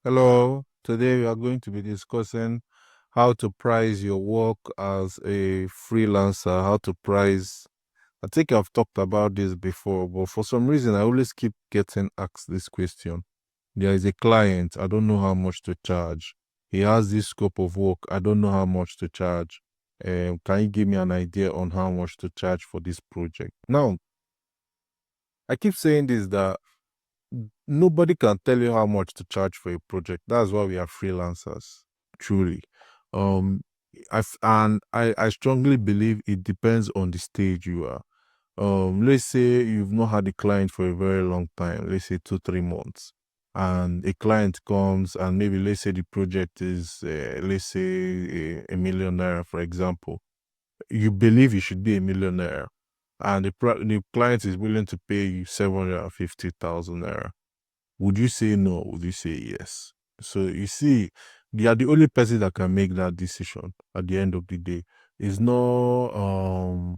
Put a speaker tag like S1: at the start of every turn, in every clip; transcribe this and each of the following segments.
S1: Hello, today we are going to be discussing how to price your work as a freelancer, how to price. I think I've talked about this before, but for some reason, I always keep getting asked this question. There is a client, I don't know how much to charge. He has this scope of work, I don't know how much to charge. Can you give me an idea on how much to charge for this project? Now, I keep saying this that nobody can tell you how much to charge for a project. That's why we are freelancers, truly. Um, I strongly believe it depends on the stage you are. Let's say you've not had a client for a very long time, let's say 2, 3 months, and a client comes and maybe let's say the project is let's say a million naira, for example. You believe you should be a millionaire, and the client is willing to pay you 750,000 naira. Would you say no? Would you say yes? So you see, they are the only person that can make that decision at the end of the day. It's no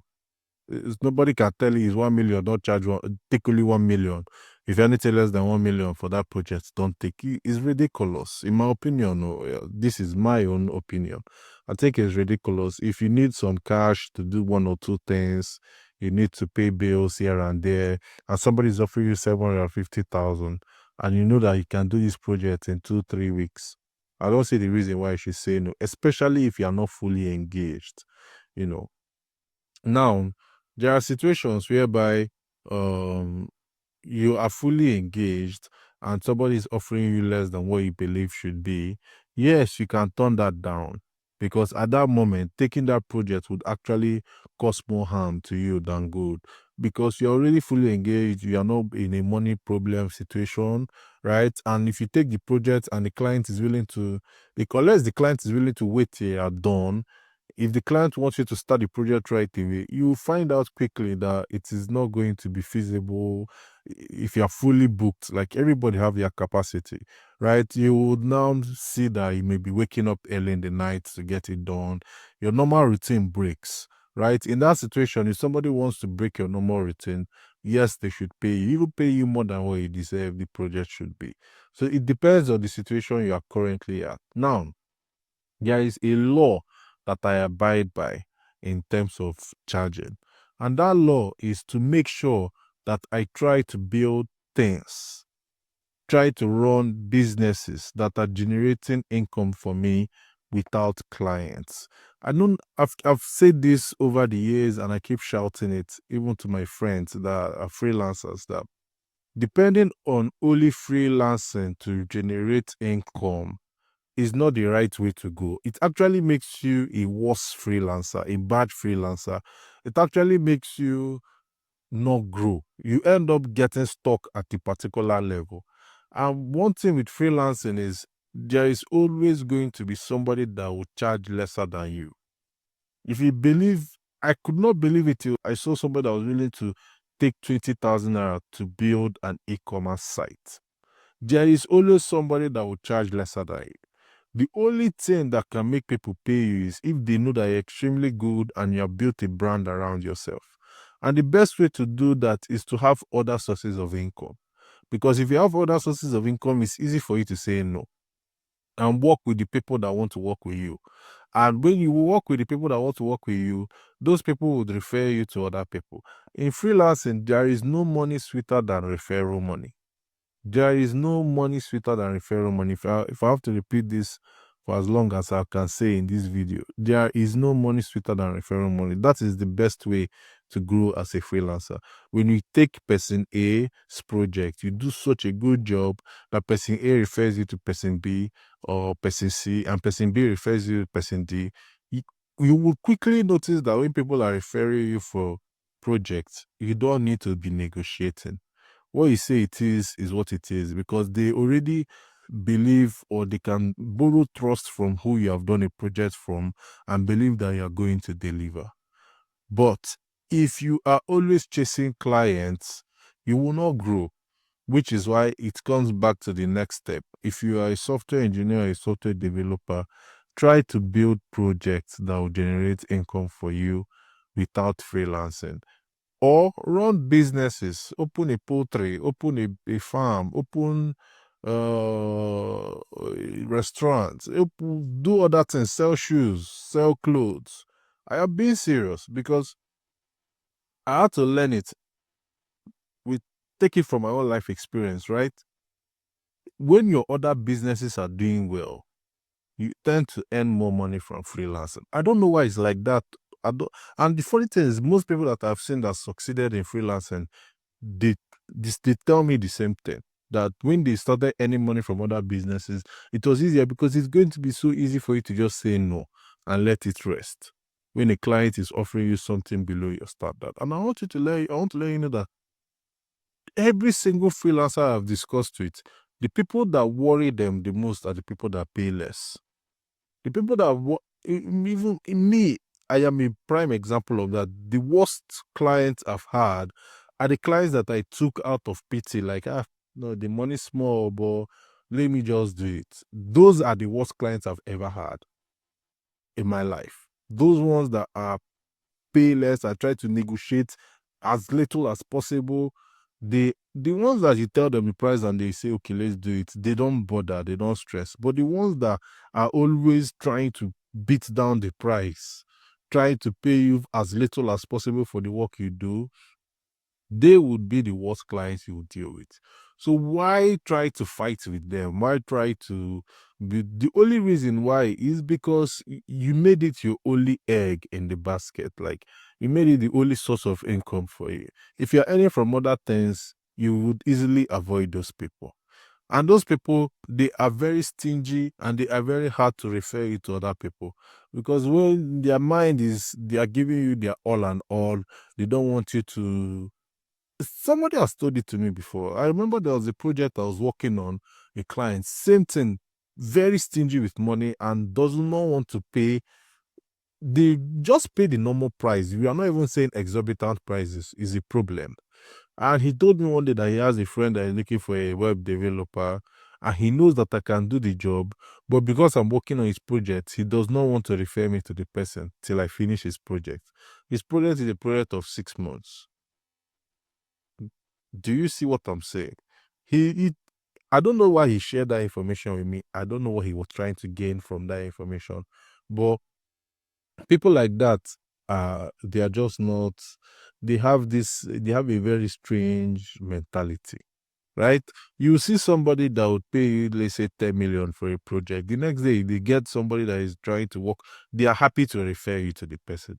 S1: nobody can tell you it's 1 million, don't charge one, take only 1 million. If anything less than 1 million for that project, don't take it. It's ridiculous. In my opinion, this is my own opinion. I think it's ridiculous. If you need some cash to do one or two things, you need to pay bills here and there, and somebody's offering you 750,000, and you know that you can do this project in 2, 3 weeks. I don't see the reason why you should say no, especially if you are not fully engaged, you know. Now, there are situations whereby um you are fully engaged and somebody is offering you less than what you believe should be. Yes, you can turn that down, because at that moment, taking that project would actually cause more harm to you than good, because you're already fully engaged, you are not in a money problem situation, right? And if you take the project and the client is willing to, because unless the client is willing to wait till you are done, if the client wants you to start the project right away, you will find out quickly that it is not going to be feasible if you are fully booked. Like, everybody have their capacity, right? You would now see that you may be waking up early in the night to get it done. Your normal routine breaks, right? In that situation, if somebody wants to break your normal routine, yes, they should pay you. Even pay you more than what you deserve the project should be. So it depends on the situation you are currently at. Now, there is a law that I abide by in terms of charging. And that law is to make sure that I try to build things, try to run businesses that are generating income for me without clients. I've said this over the years, and I keep shouting it even to my friends that are freelancers, that depending on only freelancing to generate income is not the right way to go. It actually makes you a worse freelancer, a bad freelancer. It actually makes you not grow. You end up getting stuck at a particular level. And one thing with freelancing is there is always going to be somebody that will charge lesser than you. If you believe, I could not believe it till I saw somebody that was willing to take 20,000 naira to build an e-commerce site. There is always somebody that will charge lesser than you. The only thing that can make people pay you is if they know that you're extremely good and you have built a brand around yourself. And the best way to do that is to have other sources of income. Because if you have other sources of income, it's easy for you to say no and work with the people that want to work with you. And when you work with the people that want to work with you, those people would refer you to other people. In freelancing, there is no money sweeter than referral money. There is no money sweeter than referral money. If I have to repeat this for as long as I can say in this video, there is no money sweeter than referral money. That is the best way to grow as a freelancer. When you take person A's project, you do such a good job that person A refers you to person B or person C, and person B refers you to person D. You will quickly notice that when people are referring you for projects, you don't need to be negotiating. What you say it is what it is, because they already believe, or they can borrow trust from who you have done a project from and believe that you are going to deliver. But if you are always chasing clients, you will not grow, which is why it comes back to the next step. If you are a software engineer or a software developer, try to build projects that will generate income for you without freelancing, or run businesses, open a poultry, open a farm, open restaurants, do other things, sell shoes, sell clothes. I am being serious because I had to learn it. We take it from my own life experience, right? When your other businesses are doing well, you tend to earn more money from freelancing. I don't know why it's like that. I don't, and the funny thing is, most people that I've seen that succeeded in freelancing, they they tell me the same thing. That when they started earning money from other businesses, it was easier because it's going to be so easy for you to just say no and let it rest. When a client is offering you something below your standard. And I want to let you know that every single freelancer I've discussed with, the people that worry them the most are the people that pay less. The people that even in me, I am a prime example of that. The worst clients I've had are the clients that I took out of pity, like no, the money's small, but let me just do it. Those are the worst clients I've ever had in my life. Those ones that are pay less, I try to negotiate as little as possible. The ones that you tell them the price and they say, okay, let's do it, they don't bother, they don't stress. But the ones that are always trying to beat down the price, trying to pay you as little as possible for the work you do, they would be the worst clients you would deal with. So why try to fight with them? Why try to be, the only reason why is because you made it your only egg in the basket. Like you made it the only source of income for you. If you're earning from other things, you would easily avoid those people. And those people, they are very stingy and they are very hard to refer you to other people because when their mind is, they are giving you their all and all, they don't want you to. Somebody has told it to me before. I remember there was a project I was working on, a client, same thing, very stingy with money and does not want to pay. They just pay the normal price. We are not even saying exorbitant prices is a problem. And he told me one day that he has a friend that is looking for a web developer and he knows that I can do the job. But because I'm working on his project, he does not want to refer me to the person till I finish his project. His project is a project of 6 months. Do you see what I'm saying? He I don't know why he shared that information with me. I don't know what he was trying to gain from that information. But people like that, they are just not, they have a very strange mentality, right? You see somebody that would pay you, let's say, 10 million for a project. The next day, they get somebody that is trying to work. They are happy to refer you to the person.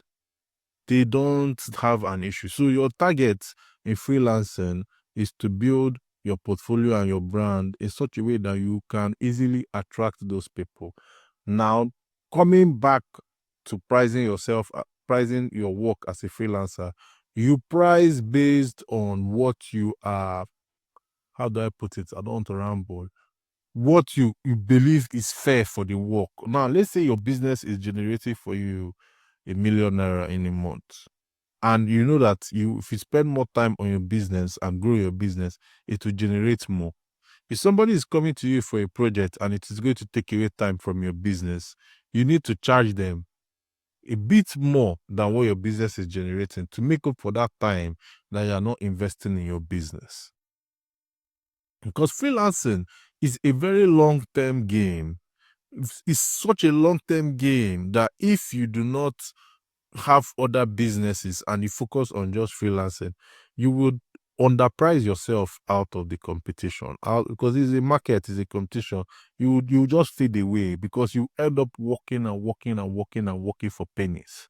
S1: They don't have an issue. So your target in freelancing is to build your portfolio and your brand in such a way that you can easily attract those people. Now, coming back to pricing yourself, pricing your work as a freelancer, you price based on what you are, how do I put it? I don't want to ramble. What you believe is fair for the work. Now, let's say your business is generating for you ₦1 million in a month. And you know that if you spend more time on your business and grow your business, it will generate more. If somebody is coming to you for a project and it is going to take away time from your business, you need to charge them a bit more than what your business is generating to make up for that time that you are not investing in your business. Because freelancing is a very long-term game. It's such a long-term game that if you do not have other businesses and you focus on just freelancing, you would underprice yourself out of the competition. Out, because it's a market, it's a competition. You just fade away because you end up working and working and working and working for pennies.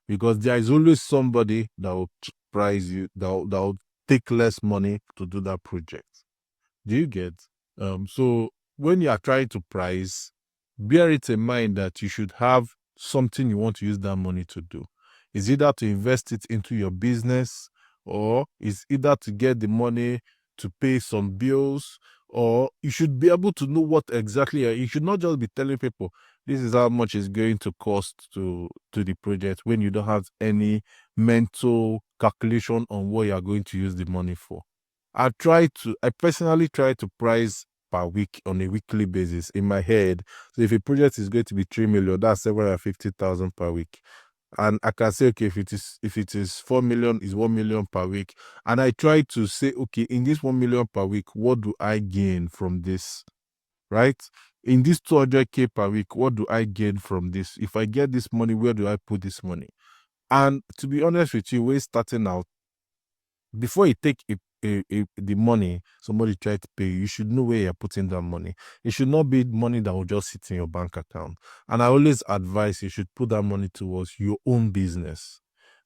S1: Because there is always somebody that will price you, that will take less money to do that project. Do you get? So when you are trying to price, bear it in mind that you should have something you want to use that money to do. Is either to invest it into your business, or is either to get the money to pay some bills, or you should be able to know what exactly you should not just be telling people this is how much it's going to cost to the project when you don't have any mental calculation on what you are going to use the money for. I personally try to price per week on a weekly basis in my head. So if a project is going to be 3 million, that's 750,000 per week. And I can say, okay, if it is 4 million, is 1 million per week. And I try to say, okay, in this 1 million per week, what do I gain from this? Right? In this 200K per week, what do I gain from this? If I get this money, where do I put this money? And to be honest with you, when starting out, before you take the money somebody try to pay you, you should know where you're putting that money. It should not be money that will just sit in your bank account. And I always advise you should put that money towards your own business.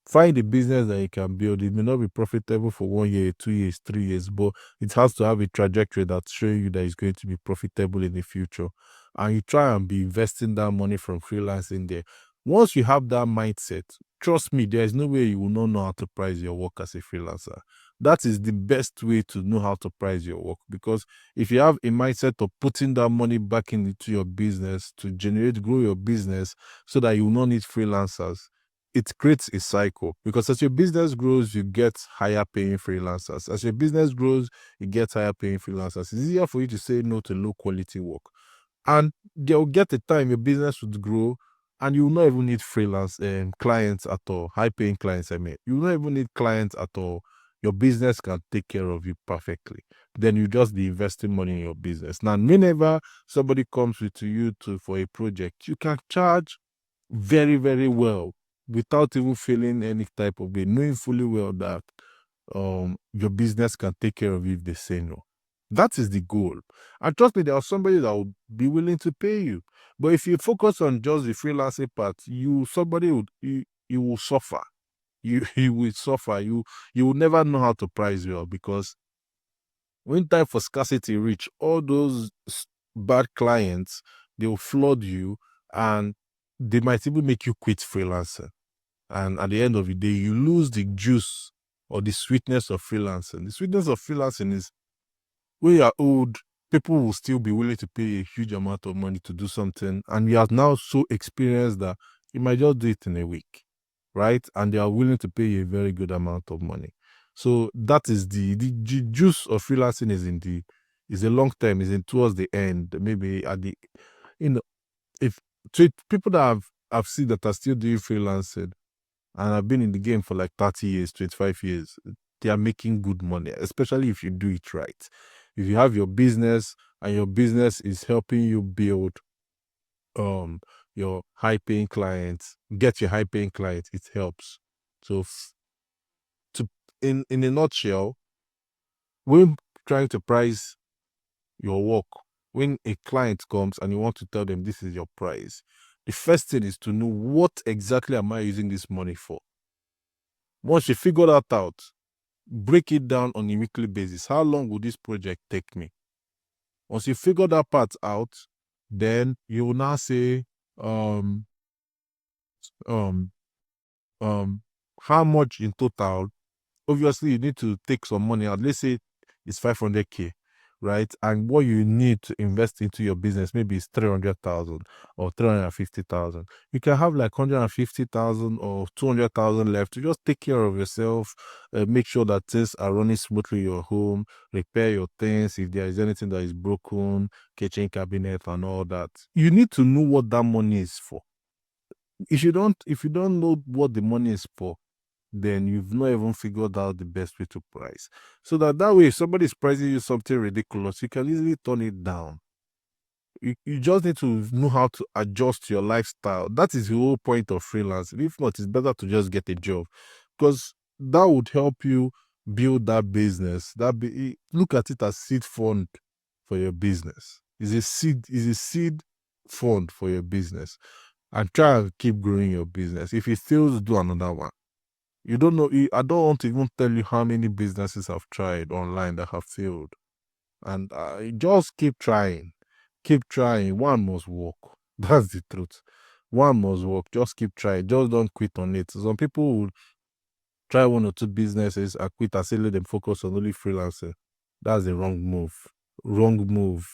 S1: Find a business that you can build. It may not be profitable for 1 year, 2 years, 3 years, but it has to have a trajectory that's showing you that it's going to be profitable in the future. And you try and be investing that money from freelancing there. Once you have that mindset, trust me, there is no way you will not know how to price your work as a freelancer. That is the best way to know how to price your work, because if you have a mindset of putting that money back into your business to grow your business so that you will not need freelancers, it creates a cycle. Because as your business grows, you get higher paying freelancers. As your business grows, you get higher paying freelancers. It's easier for you to say no to low quality work. And there'll get a time your business would grow and you will not even need freelance clients at all, high paying clients. I mean, you will not even need clients at all. Your business can take care of you perfectly. Then you just be investing money in your business. Now, whenever somebody comes to you for a project, you can charge very, very well without even feeling any type of way, knowing fully well that your business can take care of you if they say no. That is the goal. And trust me, there are somebody that will be willing to pay you. But if you focus on just the freelancing part, you will suffer. You will suffer. You will never know how to price well, because when time for scarcity reach, all those bad clients, they will flood you, and they might even make you quit freelancing. And at the end of the day, you lose the juice or the sweetness of freelancing. The sweetness of freelancing is when you are old, people will still be willing to pay a huge amount of money to do something, and you are now so experienced that you might just do it in a week, right? And they are willing to pay you a very good amount of money. So that is the juice of freelancing is a long term, is in towards the end, maybe at the you know if people that I've seen that are still doing freelancing and I've been in the game for like 30 years, 25 years, they are making good money, especially if you do it right. If you have your business and your business is helping you build um your high paying clients, get your high paying clients, it helps. So to in a nutshell, when trying to price your work, when a client comes and you want to tell them this is your price, the first thing is to know what exactly am I using this money for. Once you figure that out, break it down on a weekly basis. How long will this project take me? Once you figure that part out, then you will now say, um, um, how much in total. Obviously, you need to take some money out. Let's say it's 500K, right? And what you need to invest into your business maybe is 300,000 or 350,000. You can have like 150,000 or 200,000 left to just take care of yourself, make sure that things are running smoothly in your home, repair your things if there is anything that is broken, kitchen cabinet and all that. You need to know what that money is for. If you don't know what the money is for, then you've not even figured out the best way to price. So that way, if somebody is pricing you something ridiculous, you can easily turn it down. You just need to know how to adjust your lifestyle. That is the whole point of freelancing. If not, it's better to just get a job, because that would help you build that business. Look at it as seed fund for your business. Is a seed fund for your business, and try and keep growing your business. If it fails, do another one. You don't know. I don't want to even tell you how many businesses I've tried online that have failed. And just keep trying. Keep trying. One must work. That's the truth. One must work. Just keep trying. Just don't quit on it. Some people will try one or two businesses and quit and say let them focus on only freelancing. That's the wrong move. Wrong move.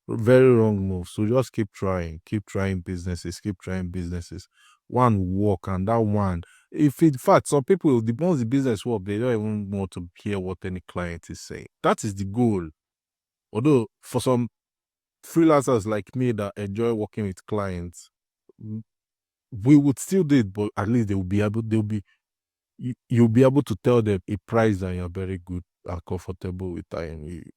S1: Very wrong move. So just keep trying. Keep trying businesses. Keep trying businesses. One will work, and that one, if in fact some people, once the business work, they don't even want to hear what any client is saying. That is the goal. Although for some freelancers like me that enjoy working with clients, we would still do it, but at least you'll be able to tell them a price that you're very good and comfortable with, and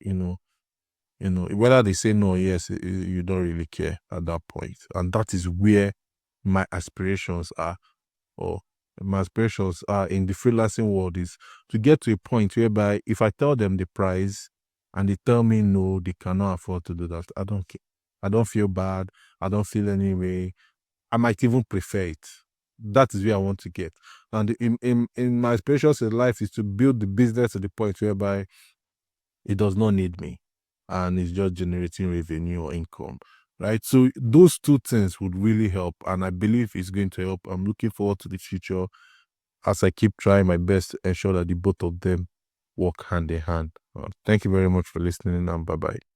S1: whether they say no or yes, you don't really care at that point. And that is where my aspirations are, or my aspirations are in the freelancing world, is to get to a point whereby if I tell them the price and they tell me no, they cannot afford to do that, I don't care. I don't feel bad. I don't feel any way. I might even prefer it. That is where I want to get. And in my aspirations in life is to build the business to the point whereby it does not need me and it's just generating revenue or income, right? So those two things would really help, and I believe it's going to help. I'm looking forward to the future as I keep trying my best to ensure that the both of them work hand in hand. Thank you very much for listening, and bye-bye.